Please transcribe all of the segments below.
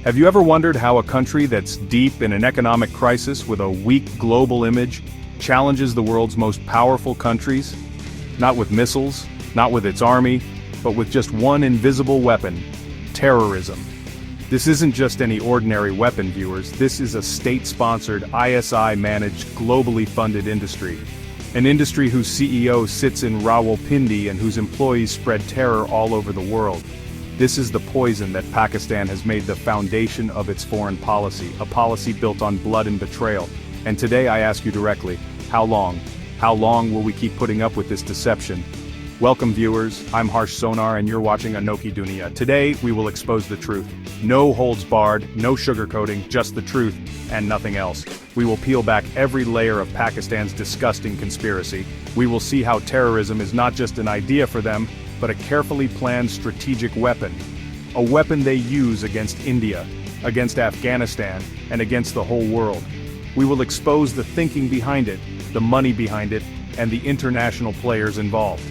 Have you ever wondered how a country that's deep in an economic crisis with a weak global image challenges the world's most powerful countries? Not with missiles, not with its army, but with just one invisible weapon: terrorism. This isn't just any ordinary weapon, viewers. This is a state-sponsored, ISI-managed, globally funded industry. An industry whose CEO sits in Rawalpindi and whose employees spread terror all over the world. This is the poison that Pakistan has made the foundation of its foreign policy, a policy built on blood and betrayal. And today I ask you directly, how long? How long will we keep putting up with this deception? Welcome viewers, I'm Harsh Sonar and you're watching Anokhi Duniya. Today we will expose the truth. No holds barred, no sugarcoating, just the truth, and nothing else. We will peel back every layer of Pakistan's disgusting conspiracy. We will see how terrorism is not just an idea for them, but a carefully planned strategic weapon. A weapon they use against India, against Afghanistan, and against the whole world. We will expose the thinking behind it, the money behind it, and the international players involved.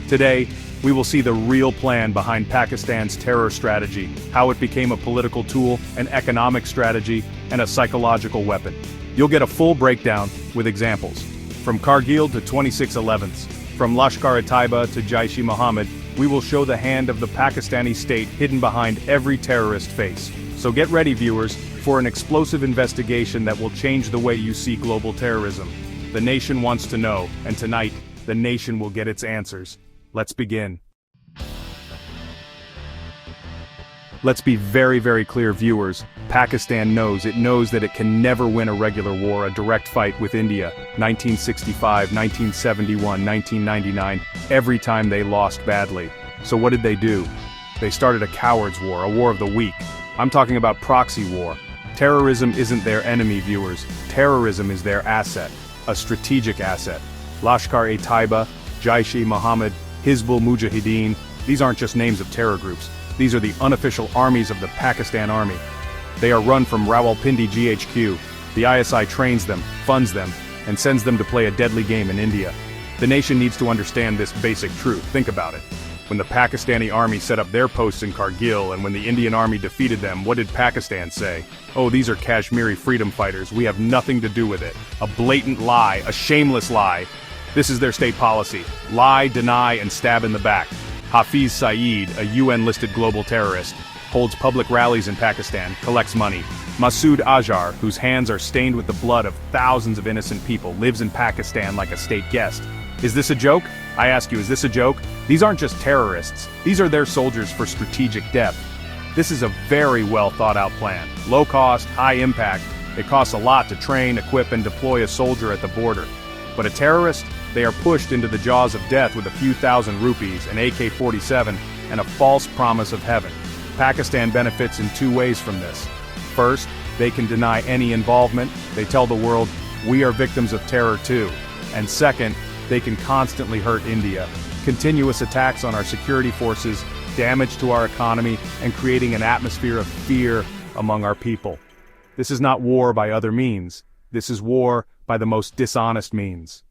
Today, we will see the real plan behind Pakistan's terror strategy, how it became a political tool, an economic strategy, and a psychological weapon. You'll get a full breakdown with examples. From Kargil to 26/11s, from Lashkar-e-Taiba to Jaish-e-Mohammed, we will show the hand of the Pakistani state hidden behind every terrorist face. So get ready, viewers, for an explosive investigation that will change the way you see global terrorism. The nation wants to know, and tonight, the nation will get its answers. Let's begin. Let's be very, very clear, viewers. Pakistan knows that it can never win a regular war, a direct fight with India. 1965, 1971, 1999, every time they lost badly. So what did they do? They started a coward's war, a war of the weak. I'm talking about proxy war. Terrorism isn't their enemy, viewers. Terrorism is their asset, a strategic asset. Lashkar-e-Taiba, Jaish-e-Mohammed, Hizbul Mujahideen, these aren't just names of terror groups. These are the unofficial armies of the Pakistan Army. They are run from Rawalpindi GHQ. The ISI trains them, funds them, and sends them to play a deadly game in India. The nation needs to understand this basic truth. Think about it. When the Pakistani army set up their posts in Kargil and when the Indian army defeated them, what did Pakistan say? Oh, these are Kashmiri freedom fighters. We have nothing to do with it. A blatant lie, a shameless lie. This is their state policy. Lie, deny, and stab in the back. Hafiz Saeed, a UN-listed global terrorist, holds public rallies in Pakistan, collects money. Masood Azhar, whose hands are stained with the blood of thousands of innocent people, lives in Pakistan like a state guest. Is this a joke? I ask you, is this a joke? These aren't just terrorists. These are their soldiers for strategic depth. This is a very well thought out plan. Low cost, high impact. It costs a lot to train, equip, and deploy a soldier at the border. But a terrorist? They are pushed into the jaws of death with a few thousand rupees, an AK-47, and a false promise of heaven. Pakistan benefits in two ways from this. First, they can deny any involvement. They tell the world, we are victims of terror too. And second, they can constantly hurt India. Continuous attacks on our security forces, damage to our economy, and creating an atmosphere of fear among our people. This is not war by other means. This is war by the most dishonest means.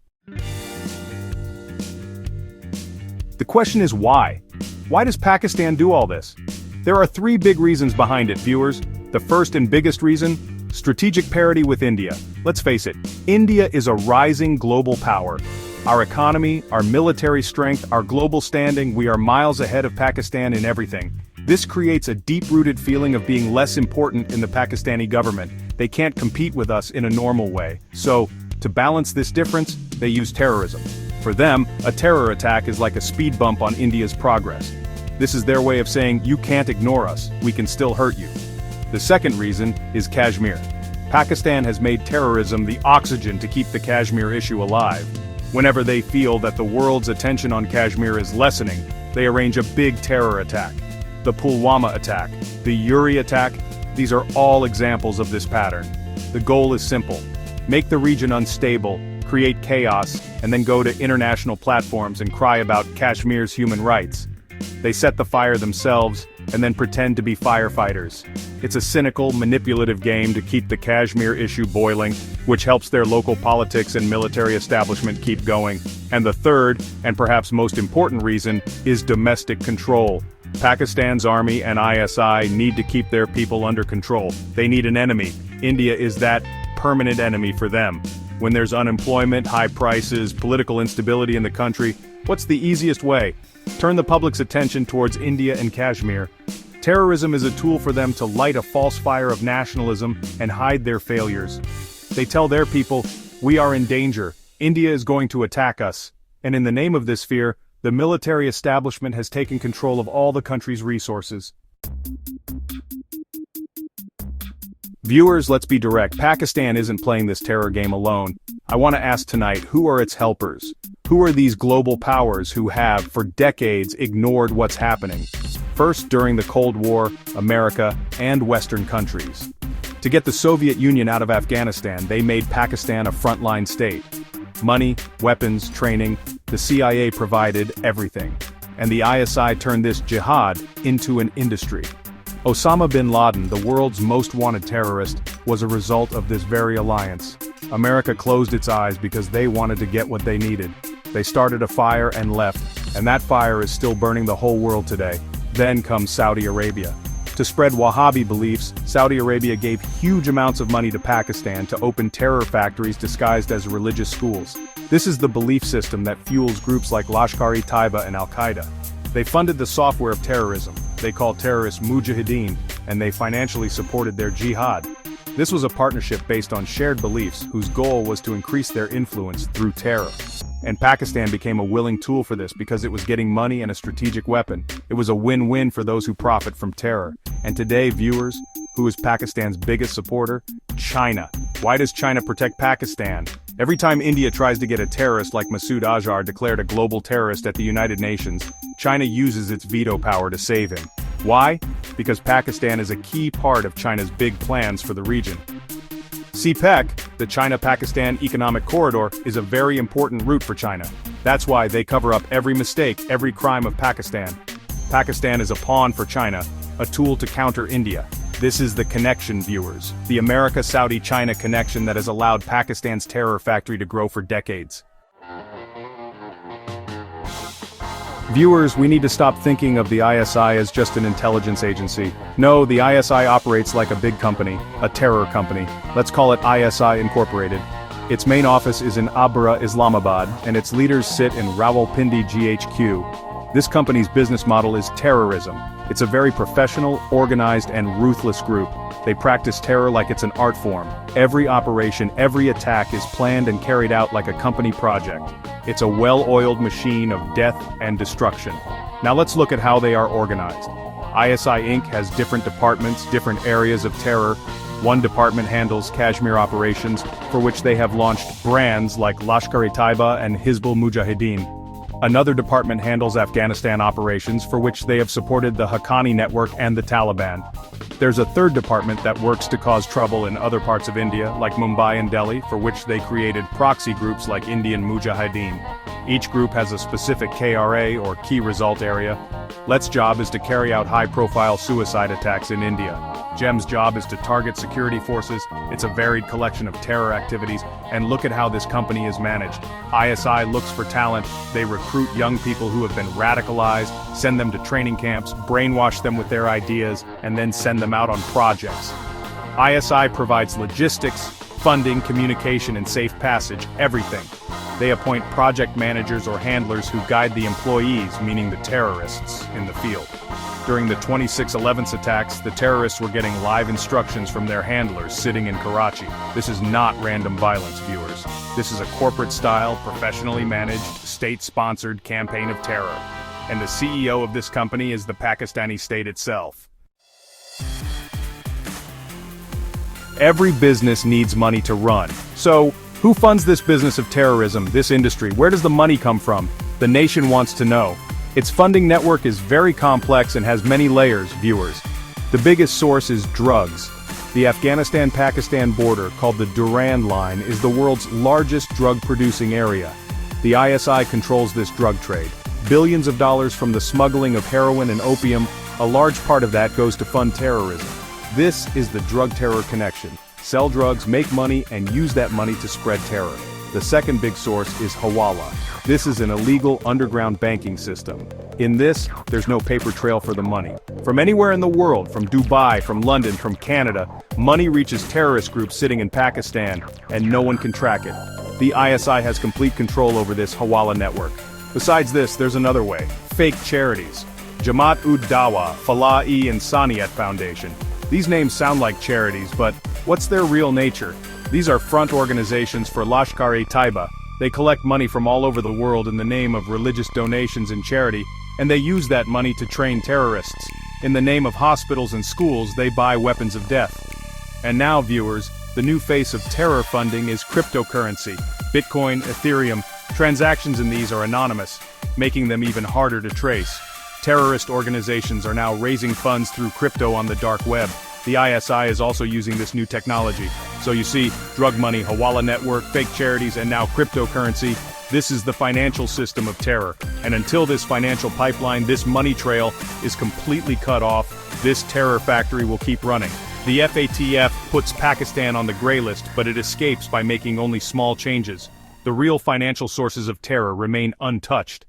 The question is why? Why does Pakistan do all this? There are three big reasons behind it, viewers. The first and biggest reason? Strategic parity with India. Let's face it, India is a rising global power. Our economy, our military strength, our global standing, we are miles ahead of Pakistan in everything. This creates a deep-rooted feeling of being less important in the Pakistani government. They can't compete with us in a normal way. So, to balance this difference, they use terrorism. For them, a terror attack is like a speed bump on India's progress. This is their way of saying, you can't ignore us, we can still hurt you. The second reason is Kashmir. Pakistan has made terrorism the oxygen to keep the Kashmir issue alive. Whenever they feel that the world's attention on Kashmir is lessening, they arrange a big terror attack. The Pulwama attack, the Uri attack, these are all examples of this pattern. The goal is simple: make the region unstable, create chaos, and then go to international platforms and cry about Kashmir's human rights. They set the fire themselves, and then pretend to be firefighters. It's a cynical, manipulative game to keep the Kashmir issue boiling, which helps their local politics and military establishment keep going. And the third, and perhaps most important reason, is domestic control. Pakistan's army and ISI need to keep their people under control. They need an enemy. India is that permanent enemy for them. When there's unemployment, high prices, political instability in the country, what's the easiest way? Turn the public's attention towards India and Kashmir. Terrorism is a tool for them to light a false fire of nationalism and hide their failures. They tell their people, we are in danger, India is going to attack us. And in the name of this fear, the military establishment has taken control of all the country's resources. Viewers, let's be direct. Pakistan isn't playing this terror game alone. I want to ask tonight, who are its helpers? Who are these global powers who have, for decades, ignored what's happening? First, during the Cold War, America, and Western countries. To get the Soviet Union out of Afghanistan, they made Pakistan a frontline state. Money, weapons, training, the CIA provided everything. And the ISI turned this jihad into an industry. Osama bin Laden, the world's most wanted terrorist, was a result of this very alliance. America closed its eyes because they wanted to get what they needed. They started a fire and left, and that fire is still burning the whole world today. Then comes Saudi Arabia. To spread Wahhabi beliefs, Saudi Arabia gave huge amounts of money to Pakistan to open terror factories disguised as religious schools. This is the belief system that fuels groups like Lashkar-e-Taiba and Al-Qaeda. They funded the software of terrorism. They called terrorists mujahideen, and they financially supported their jihad. This was a partnership based on shared beliefs whose goal was to increase their influence through terror. And Pakistan became a willing tool for this because it was getting money and a strategic weapon. It was a win-win for those who profit from terror. And today, viewers, who is Pakistan's biggest supporter? China. Why does China protect Pakistan? Every time India tries to get a terrorist like Masood Azhar declared a global terrorist at the United Nations, China uses its veto power to save him. Why? Because Pakistan is a key part of China's big plans for the region. CPEC, the China-Pakistan Economic Corridor, is a very important route for China. That's why they cover up every mistake, every crime of Pakistan. Pakistan is a pawn for China, a tool to counter India. This is the connection, viewers. The America-Saudi-China connection that has allowed Pakistan's terror factory to grow for decades. Viewers, we need to stop thinking of the ISI as just an intelligence agency. No, the ISI operates like a big company, a terror company. Let's call it ISI Incorporated. Its main office is in Abra, Islamabad, and its leaders sit in Rawalpindi GHQ. This company's business model is terrorism. It's a very professional, organized, and ruthless group. They practice terror like it's an art form. Every operation, every attack is planned and carried out like a company project. It's a well-oiled machine of death and destruction. Now let's look at how they are organized. ISI Inc. has different departments, different areas of terror. One department handles Kashmir operations, for which they have launched brands like Lashkar-e-Taiba and Hizbul Mujahideen. Another department handles Afghanistan operations, for which they have supported the Haqqani network and the Taliban. There's a third department that works to cause trouble in other parts of India, like Mumbai and Delhi, for which they created proxy groups like Indian Mujahideen. Each group has a specific KRA or key result area. Let's job is to carry out high-profile suicide attacks in India. GEM's job is to target security forces. It's a varied collection of terror activities, and look at how this company is managed. ISI looks for talent. They recruit young people who have been radicalized, send them to training camps, brainwash them with their ideas, and then send them out on projects. ISI provides logistics, funding, communication, and safe passage, everything. They appoint project managers or handlers who guide the employees, meaning the terrorists, in the field. During the 26/11 attacks, the terrorists were getting live instructions from their handlers sitting in Karachi. This is not random violence, viewers. This is a corporate-style, professionally managed, state-sponsored campaign of terror. And the CEO of this company is the Pakistani state itself. Every business needs money to run. So, who funds this business of terrorism, this industry? Where does the money come from? The nation wants to know. Its funding network is very complex and has many layers, viewers. The biggest source is drugs. The Afghanistan-Pakistan border, called the Durand Line, is the world's largest drug-producing area. The ISI controls this drug trade. Billions of dollars from the smuggling of heroin and opium, a large part of that goes to fund terrorism. This is the drug-terror connection. Sell drugs, make money, and use that money to spread terror. The second big source is Hawala. This is an illegal underground banking system. In this, there's no paper trail for the money. From anywhere in the world, from Dubai, from London, from Canada, money reaches terrorist groups sitting in Pakistan, and no one can track it. The ISI has complete control over this Hawala network. Besides this, there's another way. Fake charities. Jamaat-ud-Dawa, Falah-e Insaniyat Foundation. These names sound like charities, but what's their real nature? These are front organizations for Lashkar-e-Taiba. They collect money from all over the world in the name of religious donations and charity, and they use that money to train terrorists. In the name of hospitals and schools, they buy weapons of death. And now, viewers, the new face of terror funding is cryptocurrency. Bitcoin, Ethereum, transactions in these are anonymous, making them even harder to trace. Terrorist organizations are now raising funds through crypto on the dark web. The ISI is also using this new technology. So you see, drug money, Hawala network, fake charities, and now cryptocurrency. This is the financial system of terror. And until this financial pipeline, this money trail, is completely cut off, this terror factory will keep running. The FATF puts Pakistan on the gray list, but it escapes by making only small changes. The real financial sources of terror remain untouched.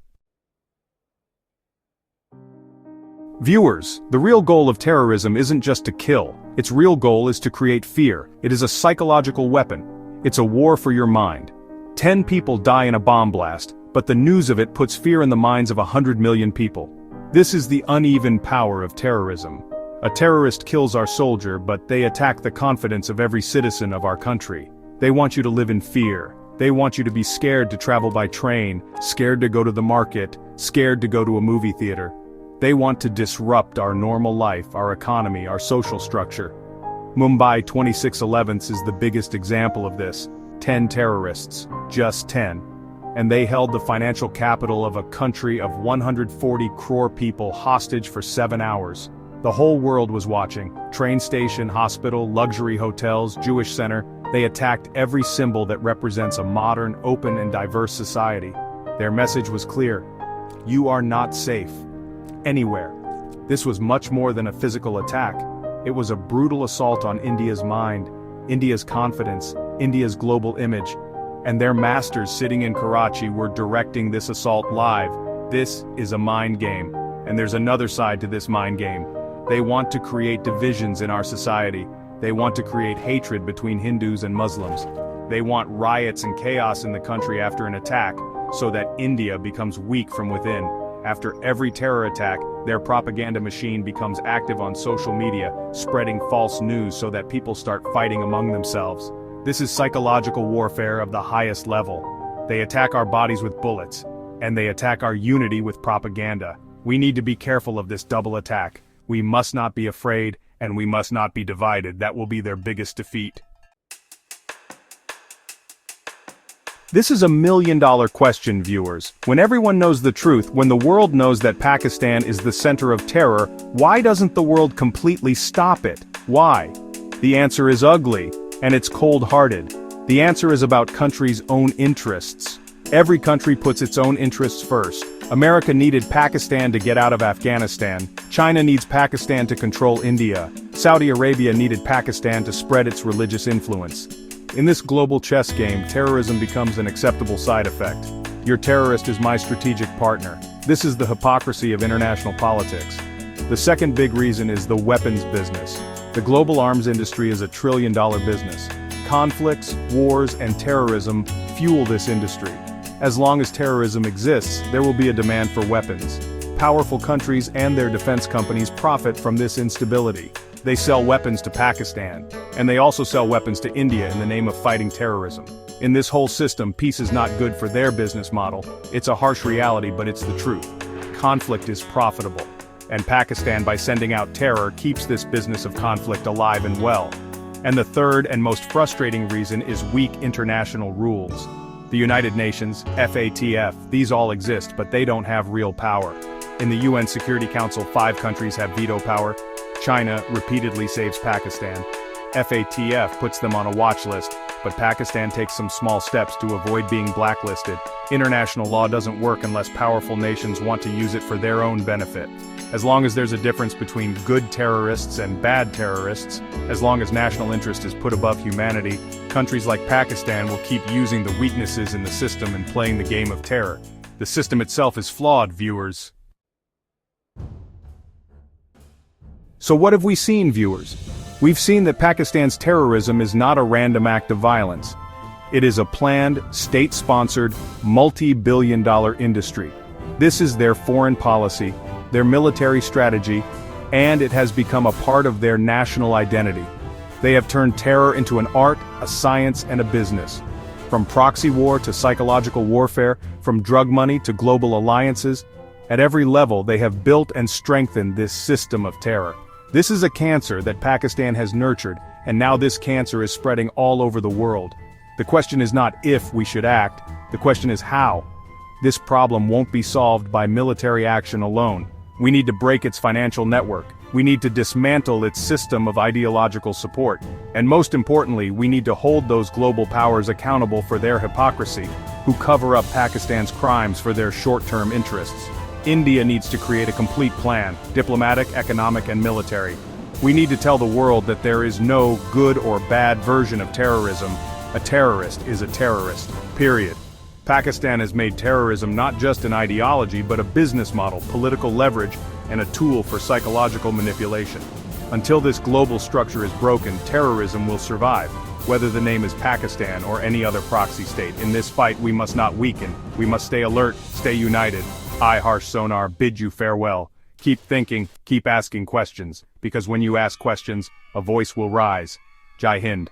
Viewers, the real goal of terrorism isn't just to kill. Its real goal is to create fear. It is a psychological weapon. It's a war for your mind. 10 people die in a bomb blast, but the news of it puts fear in the minds of 100 million people. This is the uneven power of terrorism. A terrorist kills our soldier, but they attack the confidence of every citizen of our country. They want you to live in fear. They want you to be scared to travel by train, scared to go to the market, scared to go to a movie theater. They want to disrupt our normal life, our economy, our social structure. Mumbai 26/11 is the biggest example of this. 10 terrorists, just 10. And they held the financial capital of a country of 140 crore people hostage for 7 hours. The whole world was watching. Train station, hospital, luxury hotels, Jewish center. They attacked every symbol that represents a modern, open and diverse society. Their message was clear. You are not safe. Anywhere. This was much more than a physical attack. It was a brutal assault on India's mind, India's confidence, India's global image. And their masters sitting in Karachi were directing this assault live. This is a mind game. And there's another side to this mind game. They want to create divisions in our society. They want to create hatred between Hindus and Muslims. They want riots and chaos in the country after an attack, so that India becomes weak from within. After every terror attack, their propaganda machine becomes active on social media, spreading false news so that people start fighting among themselves. This is psychological warfare of the highest level. They attack our bodies with bullets, and they attack our unity with propaganda. We need to be careful of this double attack. We must not be afraid, and we must not be divided. That will be their biggest defeat. This is a million-dollar question, viewers. When everyone knows the truth, when the world knows that Pakistan is the center of terror, why doesn't the world completely stop it? Why? The answer is ugly, and it's cold-hearted. The answer is about countries' own interests. Every country puts its own interests first. America needed Pakistan to get out of Afghanistan. China needs Pakistan to control India. Saudi Arabia needed Pakistan to spread its religious influence. In this global chess game, terrorism becomes an acceptable side effect. Your terrorist is my strategic partner. This is the hypocrisy of international politics. The second big reason is the weapons business. The global arms industry is a trillion-dollar business. Conflicts, wars, and terrorism fuel this industry. As long as terrorism exists, there will be a demand for weapons. Powerful countries and their defense companies profit from this instability. They sell weapons to Pakistan, and they also sell weapons to India in the name of fighting terrorism. In this whole system, peace is not good for their business model. It's a harsh reality, but it's the truth. Conflict is profitable. And Pakistan, by sending out terror, keeps this business of conflict alive and well. And the third and most frustrating reason is weak international rules. The United Nations, FATF, these all exist, but they don't have real power. In the UN Security Council, 5 countries have veto power. China repeatedly saves Pakistan. FATF puts them on a watch list, but Pakistan takes some small steps to avoid being blacklisted. International law doesn't work unless powerful nations want to use it for their own benefit. As long as there's a difference between good terrorists and bad terrorists, as long as national interest is put above humanity, countries like Pakistan will keep using the weaknesses in the system and playing the game of terror. The system itself is flawed, viewers. So what have we seen, viewers? We've seen that Pakistan's terrorism is not a random act of violence. It is a planned, state-sponsored, multi-billion-dollar industry. This is their foreign policy, their military strategy, and it has become a part of their national identity. They have turned terror into an art, a science, and a business. From proxy war to psychological warfare, from drug money to global alliances, at every level they have built and strengthened this system of terror. This is a cancer that Pakistan has nurtured, and now this cancer is spreading all over the world. The question is not if we should act, the question is how. This problem won't be solved by military action alone. We need to break its financial network. We need to dismantle its system of ideological support. And most importantly, we need to hold those global powers accountable for their hypocrisy, who cover up Pakistan's crimes for their short-term interests. India needs to create a complete plan, diplomatic, economic, and military. We need to tell the world that there is no good or bad version of terrorism. A terrorist is a terrorist, period. Pakistan has made terrorism not just an ideology but a business model, political leverage, and a tool for psychological manipulation. Until this global structure is broken, terrorism will survive, whether the name is Pakistan or any other proxy state. In this fight we must not weaken, we must stay alert, stay united. I, Harsh Sonar, bid you farewell. Keep thinking, keep asking questions, because when you ask questions, a voice will rise. Jai Hind.